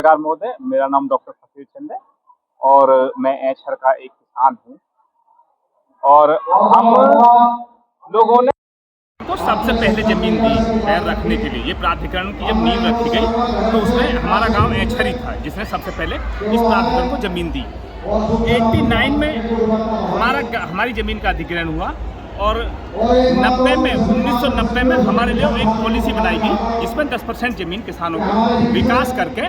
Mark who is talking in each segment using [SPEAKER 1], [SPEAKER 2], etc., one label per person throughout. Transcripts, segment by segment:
[SPEAKER 1] नमस्कार महोदय, मेरा नाम डॉक्टर फकीर चंद है और मैं ऐछर का एक किसान हूँ और हम लोगों ने
[SPEAKER 2] को सबसे पहले जमीन दी पैर रखने के लिए। ये प्राधिकरण की जब नींव रखी गई तो उसमें हमारा गांव ऐछर ही था जिसने सबसे पहले इस प्राधिकरण को जमीन दी। 89 में हमारी जमीन का अधिग्रहण हुआ और 1990 में हमारे लिए एक पॉलिसी बनाई गई जिसमें 10% जमीन किसानों को विकास करके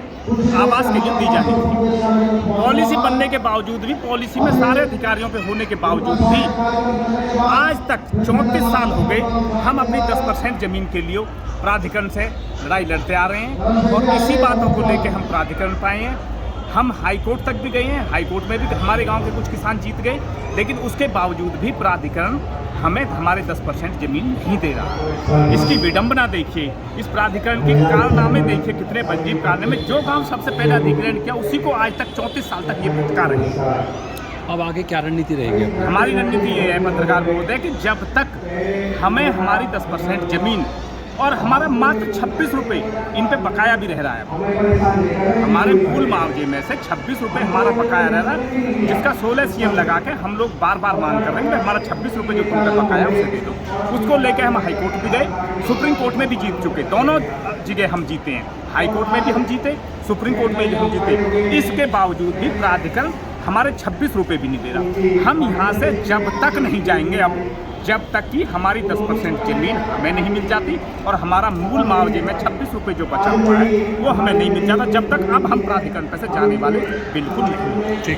[SPEAKER 2] आवास के लिए दी जाती थी। पॉलिसी बनने के बावजूद भी, पॉलिसी में सारे अधिकारियों पे होने के बावजूद भी आज तक 34 साल हो गए हम अपनी 10% जमीन के लिए प्राधिकरण से लड़ाई लड़ते आ रहे हैं और इसी बातों को लेकर हम प्राधिकरण पाए हैं। हम हाई कोर्ट तक भी गए हैं, हाई कोर्ट में भी हमारे गांव के कुछ किसान जीत गए, लेकिन उसके बावजूद भी प्राधिकरण हमें हमारे 10% जमीन नहीं दे रहा। इसकी विडंबना देखिए, इस प्राधिकरण के कारनामे देखिए, कितने अजीब कारनामे। जो गांव सबसे पहले अधिग्रहण किया उसी को आज तक 34 साल तक ये भुगता रहे हैं।
[SPEAKER 3] अब आगे क्या रणनीति रहेगी?
[SPEAKER 2] हमारी रणनीति ये है पत्रकार महोदय कि जब तक हमें हमारी 10% जमीन और हमारा मात्र 26 रुपये इन पे बकाया भी रह रहा है। हमारे मूल मुआवजे में से 26 रुपये हमारा बकाया रह रहा है, जिसका 16 CM लगा के हम लोग बार बार मांग कर रहे हैं कि हमारा 26 रुपये जो तुम पे बकाया उसे दे दो। उसको लेकर हम हाई कोर्ट भी गए, सुप्रीम कोर्ट में भी जीत चुके, दोनों जगह हम जीते हैं। हाई कोर्ट में भी हम जीते, सुप्रीम कोर्ट में भी हम जीते। इसके बावजूद भी प्राधिकरण हमारे 26 रुपये भी नहीं दे रहा। हम यहाँ से जब तक नहीं जाएंगे, अब जब तक कि हमारी 10% जमीन हमें नहीं मिल जाती और हमारा मूल मुआवजे में 26 रुपये जो बचा हुआ है वो हमें नहीं मिल जाता, जब तक अब हम प्राधिकरण पे से जाने वाले बिल्कुल नहीं।